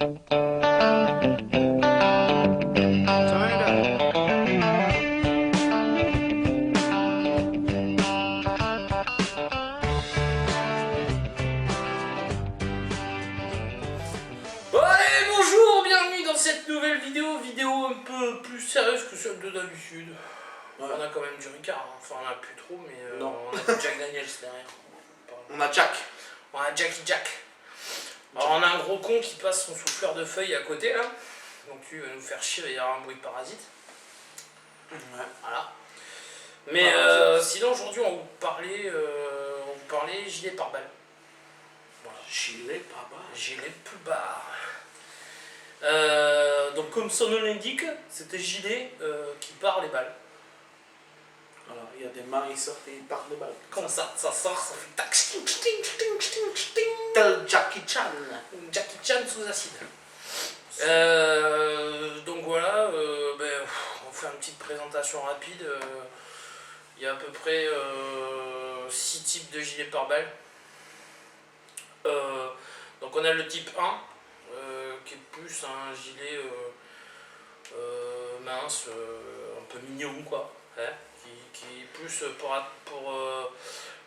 Allez, bonjour, bienvenue dans cette nouvelle vidéo un peu plus sérieuse que celle de d'habitude. Ouais. On a quand même du Ricard, hein. Enfin on a plus trop, mais on a Jack Daniels derrière. On a Jack. On a Jackie Jack. Alors on a un gros con qui passe son souffleur de feuilles à côté là. Donc lui va nous faire chier, il y aura un bruit de parasite. Ouais. Voilà. Mais sinon aujourd'hui on va vous parler gilet pare-balles. Voilà. Gilet pare-balles. Gilet pare-balles. Donc comme son nom l'indique, c'est un gilet qui part les balles. Alors il y a des mains qui sortent et ils partent des balles. Quand ça sort, ça fait tac, sting, sting, sting, sting, sting. Tel Jackie Chan. Jackie Chan sous acide. Donc voilà, on va faire une petite présentation rapide. Il y a à peu près 6 types de gilets pare-balles. Donc on a le type 1. Qui est plus un gilet mince, un peu mignon quoi, hein, qui est plus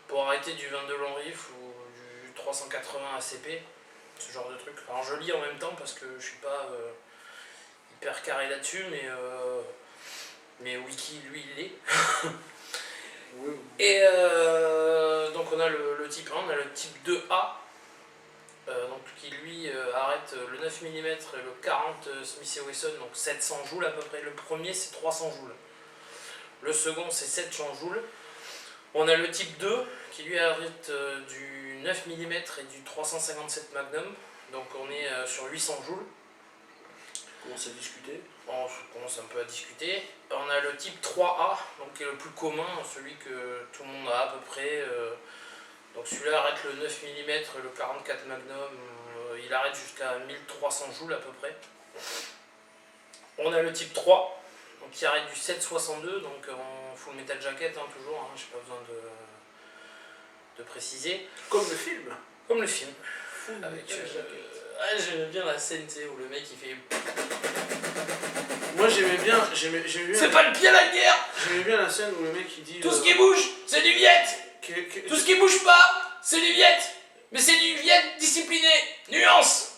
pour arrêter du 22 long rifle ou du 380 ACP, ce genre de truc. Alors je lis en même temps parce que je suis pas hyper carré là-dessus, mais Wiki lui il l'est. Oui. Et donc on a le type 1, on a le type 2A. Donc qui lui arrête le 9 mm et le 40 Smith & Wesson, donc 700 joules à peu près. Le premier c'est 300 joules, le second c'est 700 joules. On a le type 2 qui lui arrête du 9 mm et du 357 Magnum, donc on est sur 800 joules. On commence à discuter. On commence un peu à discuter. On a le type 3A, donc qui est le plus commun, celui que tout le monde a à peu près. Donc celui-là arrête le 9 mm, le 44 Magnum, il arrête jusqu'à 1300 joules à peu près. On a le type 3, donc qui arrête du 7,62, donc en full metal jacket, hein, toujours, hein, j'ai pas besoin de préciser. Comme le film. Comme le film. Avec j'aimais bien la scène où le mec il fait... Moi j'aimais bien C'est pas le pied à la guerre. J'aimais bien la scène où le mec il dit... Tout ce qui bouge, c'est du Viet. Tout ce qui bouge pas, c'est du Viet. Mais c'est du Viet discipliné. Nuance.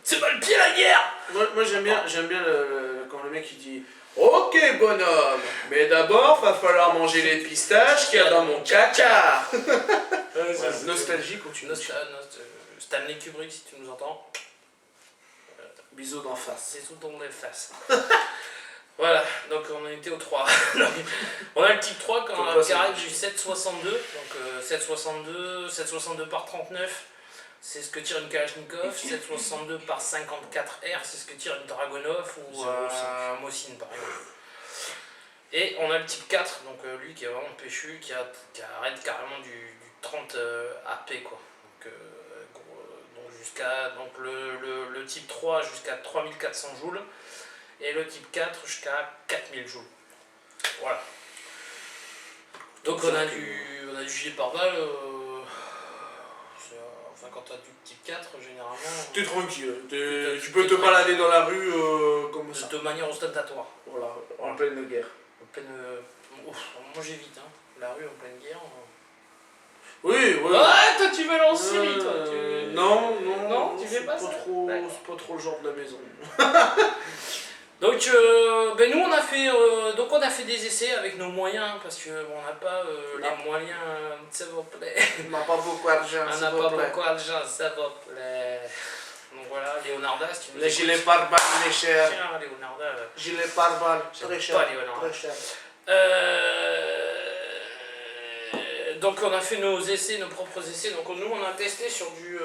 C'est pas le pied à la guerre. Moi j'aime bien quand le mec il dit... Ok bonhomme, mais d'abord va falloir manger les pistaches qu'il y a dans mon caca. Nostalgie quand tu Stanley Kubrick si tu nous entends. Bisous d'en face. Bisous dans les faces. Voilà, donc on en était au 3. On a le type 3 qui arrive du 7,62. Donc 7,62 par 39, c'est ce que tire une Kalachnikov. 7,62 par 54R, c'est ce que tire une Dragunov ou un Mosin par exemple. Et on a le type 4, donc lui qui est vraiment péchu, qui arrête carrément du 30 AP quoi. Donc le type 3 jusqu'à 3400 joules. Et le type 4 jusqu'à 4000 joules. Voilà. Donc on a du gilet pare-balles. Enfin quand tu as du type 4 généralement. T'es tranquille. Tu peux te balader dans la rue comme ça. De manière ostentatoire. Voilà, en pleine guerre. Moi j'évite, hein. La rue en pleine guerre. Oui. Ouais, toi tu vas en Syrie, toi. Non, tu fais pas ça. C'est pas trop le genre de la maison. Donc nous on a fait des essais avec nos moyens parce que on n'a pas les moyens, s'il vous plaît. On n'a pas beaucoup d'argent, on n'a pas beaucoup d'argent, s'il vous plaît. Donc voilà, Leonarda, si tu nous les gilets pare-balles, les chers. Tiens, Leonarda. Gilets pare-balles, très cher. Pas Leonarda. Très cher. Donc on a fait nos essais, nos propres essais. Donc nous on a testé sur de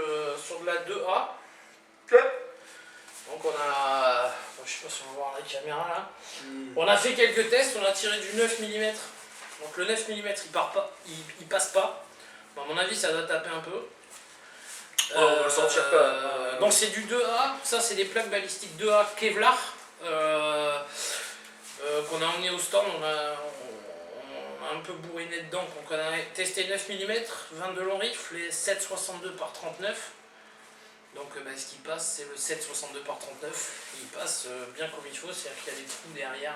la 2A. Donc on a, je sais pas si on va voir la caméra là. On a fait quelques tests, on a tiré du 9 mm. Donc le 9 mm il passe pas. Bon, à mon avis ça doit taper un peu. On va le sortir quand même. Donc c'est du 2A, ça c'est des plaques balistiques 2A Kevlar qu'on a emmené au stand. On a un peu bourriné dedans. Donc on a testé 9 mm, 22 long rifle et 7,62 par 39. Donc ce qui passe, c'est le 7,62 par 39. Il passe bien comme il faut, c'est-à-dire qu'il y a des trous derrière,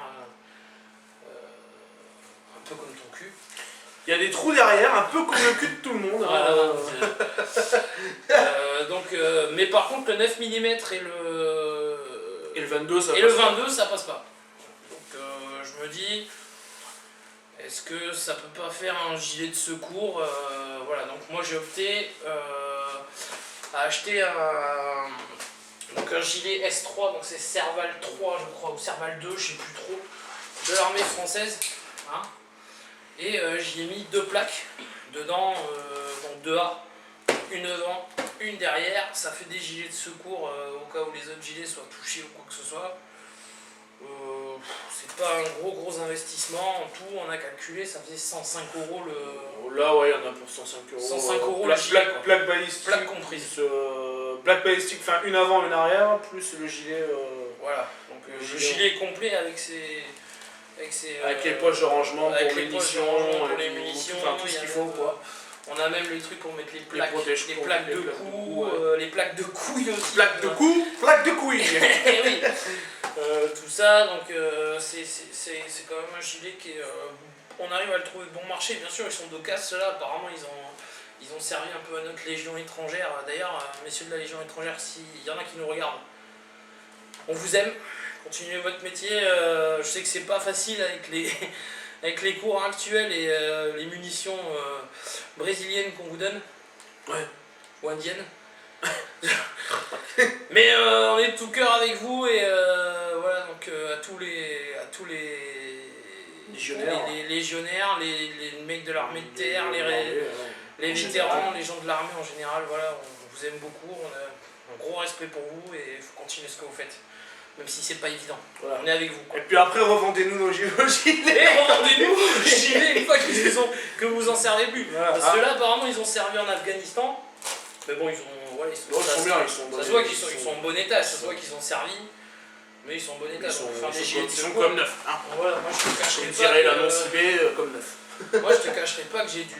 un peu comme ton cul. Il y a des trous derrière, un peu comme le cul de tout le monde. Voilà, mais par contre, le 9 mm et le 22, ça passe pas. Donc je me dis, est-ce que ça peut pas faire un gilet de secours? Voilà, donc moi j'ai opté à acheter un gilet S3, donc c'est Serval 3 je crois, ou Serval 2, je sais plus trop, de l'armée française. Hein, et j'y ai mis 2 plaques dedans, donc 2A, une devant, une derrière. Ça fait des gilets de secours au cas où les autres gilets soient touchés ou quoi que ce soit. C'est pas un gros investissement. En tout, on a calculé, ça faisait 105 € le. Là, ouais, il y en a pour 105 €. 105 € le gilet. Plaque balistique. Plaque comprise. Plaque balistique, enfin une avant, une arrière, plus le gilet. Voilà, donc le gilet complet avec ses. Avec les poches de rangement pour les munitions, enfin tout ce qu'il faut quoi. On a même les trucs pour mettre les plaques, les plaques de cou, les plaques de couilles aussi. Plaques de cou, plaques de couilles. Oui. Tout ça, donc c'est quand même un gilet qui est. On arrive à le trouver bon marché, bien sûr, ils sont d'occasion, ceux-là, apparemment ils ont servi un peu à notre Légion étrangère. D'ailleurs, messieurs de la Légion étrangère, s'il y en a qui nous regardent, on vous aime. Continuez votre métier, je sais que c'est pas facile avec les cours actuels et les munitions brésiliennes qu'on vous donne. Ouais. Ou indiennes. Mais on est de tout cœur avec vous et voilà, donc à tous les légionnaires, les légionnaires, les mecs de l'armée de terre, les vétérans, les gens de l'armée en général, voilà, on vous aime beaucoup, on a un gros respect pour vous et il faut continuer ce que vous faites. Même si c'est pas évident, voilà. On est avec vous. Quoi. Et puis après, revendez-nous nos gilets. Et revendez-nous les gilets une fois que vous en servez plus. Voilà. Parce que là, apparemment, ils ont servi en Afghanistan. Mais bon, ils sont bien, ça se voit qu'ils sont en bon état, ça se voit qu'ils ont servi. Mais ils sont en bon état. Ils sont comme neufs. Hein. Voilà, moi je te cacherai pas. Tirer l'annonce IB comme neuf. Moi je te cacherai pas que j'ai du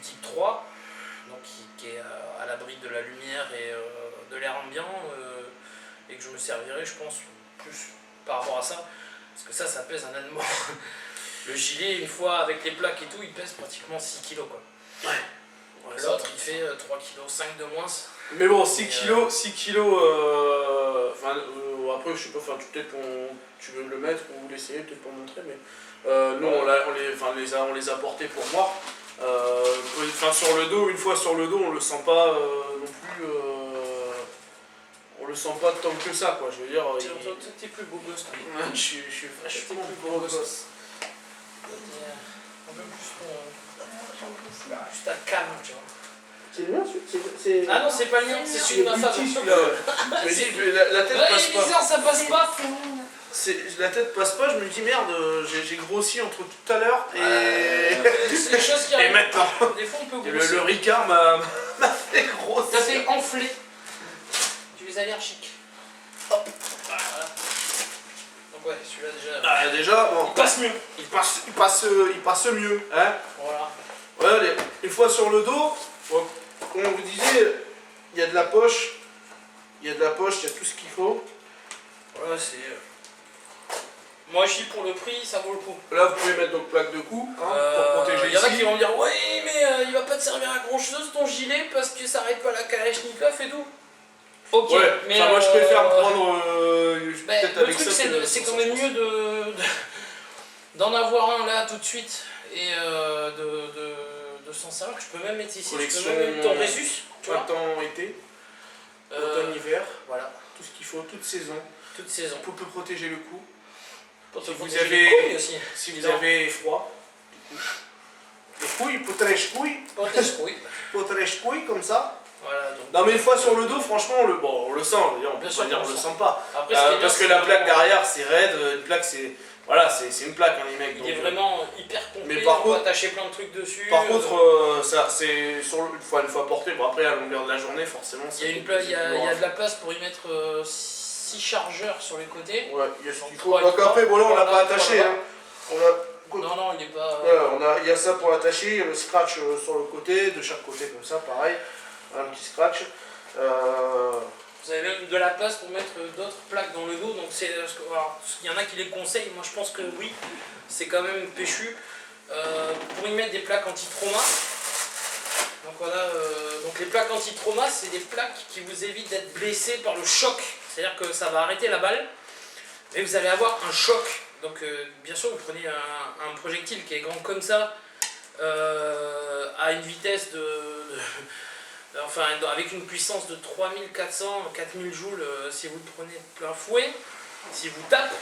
type 3, donc qui est à l'abri de la lumière et de l'air ambiant, et que je me servirai, je pense, plus par rapport à ça, parce que ça pèse un âne mort. Le gilet, une fois avec les plaques et tout, il pèse pratiquement 6 kg quoi. Ouais. L'autre il fait 3,5 kg de moins. Mais bon, 6 kg, 6 kg, après je sais pas, peut-être tu veux le mettre ou l'essayer, peut-être pour montrer, mais nous on les a portés pour voir. Sur le dos, une fois sur le dos, on le sent pas non plus, on le sent pas tant que ça quoi, je veux dire. T'es plus beau gosse toi. Je suis vachement plus beau gosse. Un peu plus ta cam, tu vois. C'est le mien celui-là? Ah non, c'est pas le mien, c'est celui de ma femme. Je me dis, la tête passe pas. Bizarre, ça passe pas. La tête passe pas, je me dis merde, j'ai grossi entre tout à l'heure et. C'est des choses qui arrivent. Et maintenant. Des fois on peut grossir. Le Ricard m'a fait grossir. T'as fait enfler. Tu les as l'air chic. Hop. Voilà. Donc ouais, celui-là déjà. Ah, déjà, bon. Il passe mieux. Il passe mieux. Hein. Voilà. Ouais, une fois sur le dos, bon, comme on vous disait, il y a de la poche. Il y a tout ce qu'il faut. Voilà, c'est. Moi je suis pour le prix, ça vaut le coup. Là vous pouvez mettre donc plaque de cou pour protéger ici. Il y en a qui vont me dire ouais mais il va pas te servir à grand chose ton gilet parce que ça arrête pas la Kalachnikov et tout. Ok, ouais, mais moi je préfère prendre peut-être avec ça. Le truc c'est quand même mieux d'en avoir un là tout de suite et de s'en servir. Je peux même mettre ici, collection, je peux même mettre ton Résus. Printemps, été, automne, hiver, voilà. Tout ce qu'il faut, toute saison. Toute saison. Pour protéger le cou. Si vous avez froid, les couilles, potèche couilles comme ça. Voilà, donc. Non mais une fois sur le dos, franchement, on le sent, on peut pas dire on le sent pas. Après, parce que la plaque derrière c'est raide, une plaque c'est. Voilà, c'est une plaque, hein, les mecs. Il est vraiment hyper complet, mais par contre, on peut attacher plein de trucs dessus. Par contre, ça c'est une fois porté, bon après à la longueur de la journée forcément. Il y a de la place pour y mettre 6 chargeurs sur les côtés. Ouais, il y a ce qu'il faut. Donc après, bon là on l'a pas attaché. Hein. Non, il est pas... Voilà, il y a ça pour l'attacher, il y a le scratch sur le côté, de chaque côté comme ça, pareil. Un petit scratch. Vous avez même de la place pour mettre d'autres plaques dans le dos, donc c'est... Il y en a qui les conseillent, moi je pense que oui, c'est quand même péchu. Pour y mettre des plaques anti-trauma. Donc voilà, donc les plaques anti-trauma, c'est des plaques qui vous évitent d'être blessé par le choc. C'est-à-dire que ça va arrêter la balle, mais vous allez avoir un choc. Donc bien sûr, vous prenez un projectile qui est grand comme ça, à une vitesse enfin avec une puissance de 3400, 4000 joules, si vous le prenez de plein fouet, si vous tapez,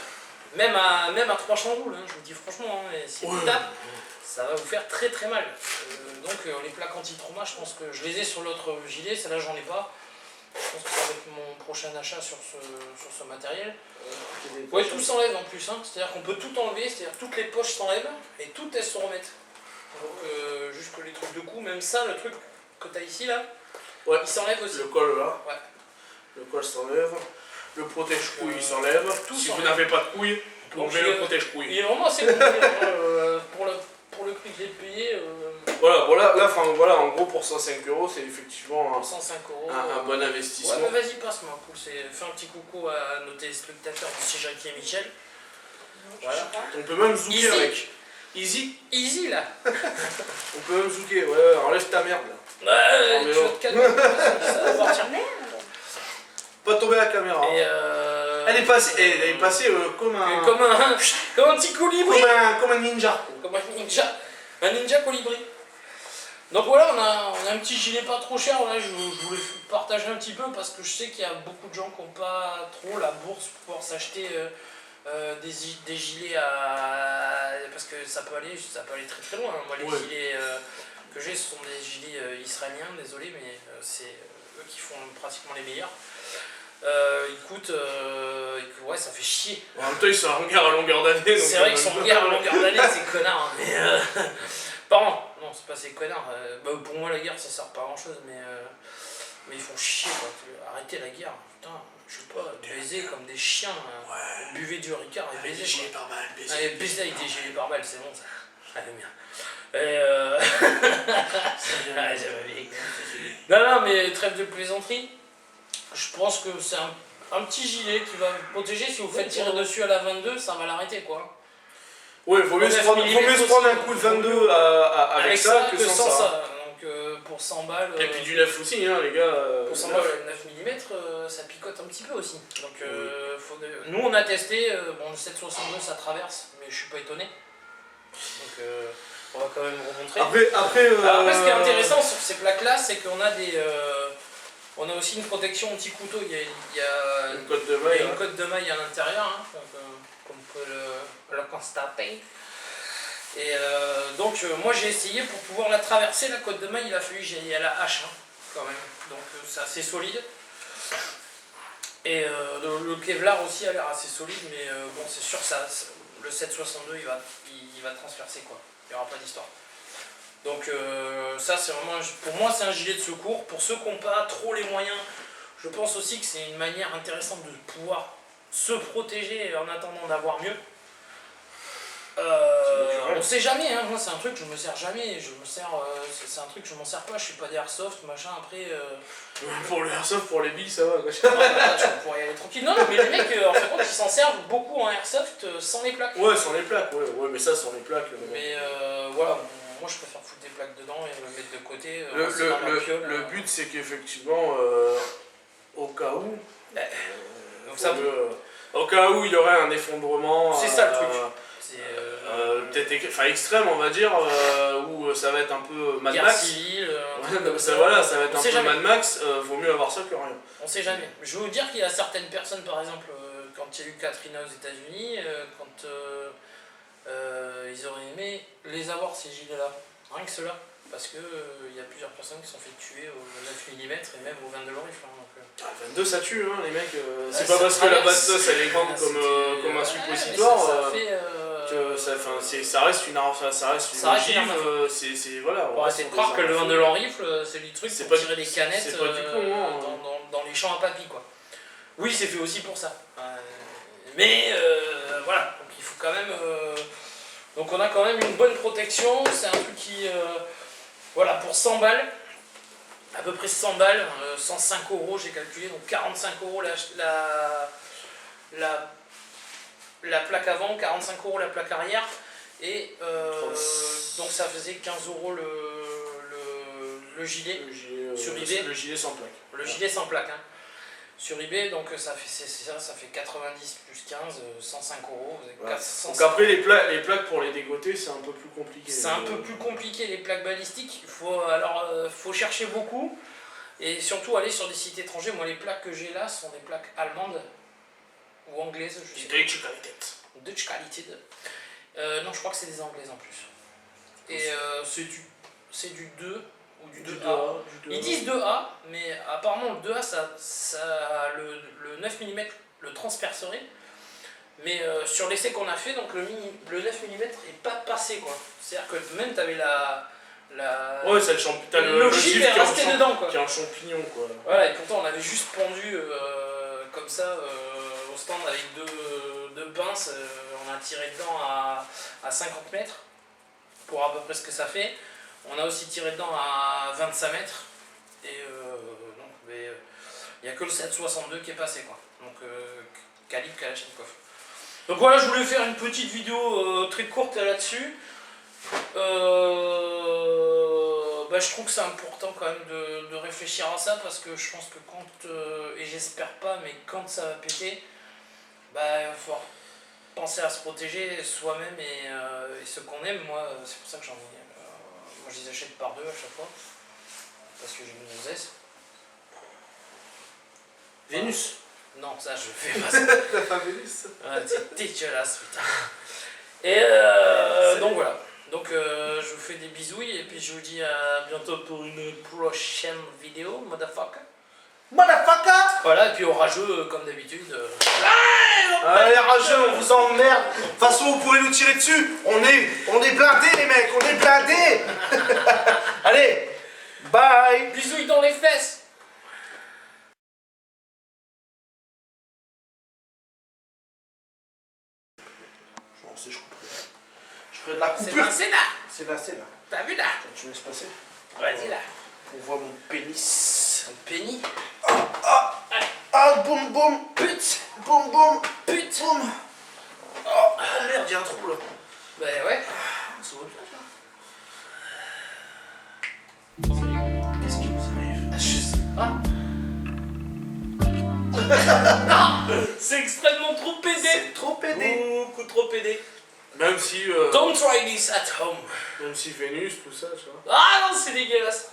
même à 300 joules, hein, je vous dis franchement, hein, si vous tapez, ça va vous faire très très mal. Donc les plaques anti-trauma, je pense que je les ai sur l'autre gilet, celle-là j'en ai pas. Je pense que ça va être mon prochain achat sur ce matériel. Ouais, tout s'enlève en plus, hein. C'est-à-dire qu'on peut tout enlever, c'est-à-dire toutes les poches s'enlèvent et toutes elles se remettent. Donc jusque les trucs de cou, même ça, le truc que tu as ici là, ouais, il s'enlève aussi. Le col là, ouais. Le col s'enlève, le protège-couille il s'enlève. Si vous n'avez pas de couille, vous mettez le protège-couille. Il est vraiment assez compliqué pour le prix que j'ai payé. Voilà, voilà, en gros pour 105 €, c'est effectivement 105 un bon investissement. Ouais, mais vas-y, passe-moi, fais un petit coucou à nos téléspectateurs de chez Jackie et Michel. Voilà. On peut même zouker Easy. avec. Easy là. On peut même zouker, ouais, enlève ta merde là. Ouais, tu vas te calmer, ça va partir. Pas tomber la caméra. Et elle est passée comme un petit colibri. Comme un ninja. Comme un ninja colibri. Donc voilà, on a un petit gilet pas trop cher, là, je voulais partager un petit peu parce que je sais qu'il y a beaucoup de gens qui n'ont pas trop la bourse pour pouvoir s'acheter des gilets parce que ça peut aller très très loin. Moi les gilets que j'ai ce sont des gilets israéliens, désolé, mais c'est eux qui font pratiquement les meilleurs. Ils coûtent, ouais, ça fait chier. En même temps, ils sont en guerre à longueur d'année. C'est vrai qu'ils sont en guerre à longueur d'année, ces connards. Mais pardon, non, c'est pas ces connards. Pour moi, la guerre, ça sert pas à grand chose, mais ils font chier, quoi. Arrêtez la guerre, putain. Je sais pas, baiser comme des chiens. Ouais. Buvez du Ricard et baisez. Des gilets pare-balles, baiser. Allez, baisez avec des gilets pare-balles, c'est bon ça. Allez, bien. Non, mais trêve de plaisanterie. Je pense que c'est un petit gilet qui va vous protéger. Si vous faites tirer dessus à la 22, ça va l'arrêter, quoi. Ouais, vaut mieux se prendre un coup de 22 avec ça que sans ça. Donc pour 100 balles. Et puis du 9 aussi, hein, les gars. Pour 100 balles, 9 mm, ça picote un petit peu aussi. Donc nous on a testé, le 762 ça traverse, mais je suis pas étonné. Donc on va quand même vous montrer. Après, ce qui est intéressant sur ces plaques là, c'est qu'on a on a aussi une protection anti-couteau. Il y a une cotte de maille. Il y a une cotte de maille à l'intérieur, hein, comme on peut le constater. Et donc moi j'ai essayé pour pouvoir la traverser, la cotte de maille, il a fallu que j'aille à la hache, hein, quand même. Donc c'est assez solide. Et le Kevlar aussi a l'air assez solide, mais bon c'est sûr le 762 il va transpercer, quoi. Il n'y aura pas d'histoire. Donc ça c'est vraiment, pour moi c'est un gilet de secours. Pour ceux qui n'ont pas trop les moyens, je pense aussi que c'est une manière intéressante de pouvoir se protéger en attendant d'avoir mieux. On sait jamais, hein. Moi c'est un truc je me sers jamais, c'est un truc je m'en sers pas, je suis pas des airsoft, machin, après... Pour le airsoft, pour les billes ça va, quoi. Voilà, tu pourrais y aller tranquille. Non, mais les mecs en fait ils s'en servent beaucoup en airsoft sans les plaques. Ouais, sans les plaques, ouais, mais ça sans les plaques... Mais voilà, moi je préfère foutre des plaques dedans et me mettre de côté. Le but c'est qu'effectivement, au cas où... au cas où il y aurait un effondrement... C'est ça le truc. Peut-être extrême on va dire, où ça va être un peu Mad Guerre Max. civile, ça va être un peu Mad Max, vaut mieux avoir ça que rien. On sait jamais. Je vais vous dire qu'il y a certaines personnes, par exemple, quand il y a eu Katrina aux États-Unis, quand ils auraient aimé les avoir ces gilets-là, rien que ceux-là, parce que il y a plusieurs personnes qui se sont fait tuer au 9 mm et même au 22 rifle. 22 ça tue, hein, les mecs. C'est pas parce que la bastos elle est grande comme un suppositoire. Ça reste une gifle, c'est voilà. On va essayer de croire que le 22 rifle, c'est du truc pour tirer des canettes dans les champs à papy, quoi. Oui, c'est fait aussi pour ça. Mais voilà, donc il faut quand même Donc on a quand même une bonne protection, c'est un truc qui, voilà, pour 100 balles, à peu près 100 balles, 105 € j'ai calculé, donc 45 € la plaque avant, 45 € la plaque arrière, et donc ça faisait 15 € le gilet, sur eBay. Le gilet sans plaque. Le gilet sans plaque, hein. Sur eBay, donc ça fait 90 plus 15, 105 €. Ouais. Donc après les plaques pour les dégoter, c'est un peu plus compliqué. C'est un peu plus compliqué les plaques balistiques, faut chercher beaucoup, et surtout aller sur des sites étrangers. Moi les plaques que j'ai là sont des plaques allemandes, ou anglaises, je sais pas. Deutsche Qualität. Non, je crois que c'est des anglaises en plus. Et c'est du 2 ou du 2A. Ils disent 2A, mais apparemment le 2A, le 9 mm le transpercerait. Mais sur l'essai qu'on a fait, donc le 9 mm est pas passé, quoi. C'est-à-dire que même tu avais ouais, c'est le gif est resté dedans, quoi. Qui est un champignon, quoi. Voilà, et pourtant on avait juste pendu comme ça au stand avec deux pinces. On a tiré dedans à 50 mètres pour à peu près ce que ça fait. On a aussi tiré dedans à 25 mètres. Et il n'y a que le 7,62 qui est passé, quoi. Donc calibre Kalachnikov. Donc voilà, je voulais faire une petite vidéo très courte là-dessus. Je trouve que c'est important quand même de réfléchir à ça, parce que je pense que quand, et j'espère pas, mais quand ça va péter, il va falloir penser à se protéger soi-même et ceux qu'on aime. Moi, c'est pour ça que j'en ai. Moi, je les achète par deux à chaque fois, parce que j'ai une gonzesse. Vénus. Non, ça je fais pas ça. T'as pas Vénus? Ouais, c'est dégueulasse, putain. Et donc voilà. Donc je vous fais des bisouilles et puis je vous dis à bientôt pour une prochaine vidéo, motherfucker. Motherfucker! Voilà, et puis au rageux, comme d'habitude. Allez, rageux, on vous emmerde. De toute façon, vous pourrez nous tirer dessus. On est blindés, les mecs, on est blindés. Allez, bye. Bisouilles dans les fesses. Je ferai de la coupure. C'est là. C'est là. T'as vu là? Tu me laisses passer? Vas-y là. On voit mon pénis. Un pénis. Boum boum. Pute. Boum boum. Pute. Boum. Oh merde, il y a un trou là. Bah ouais. Ça va bien là. Qu'est-ce qui vous arrive? Je sais pas. C'est extrêmement trop pédé. C'est trop pédé. Beaucoup trop pédé. Même si. Don't try this at home. Même si Vénus, tout ça, tu vois. Ah non, c'est dégueulasse.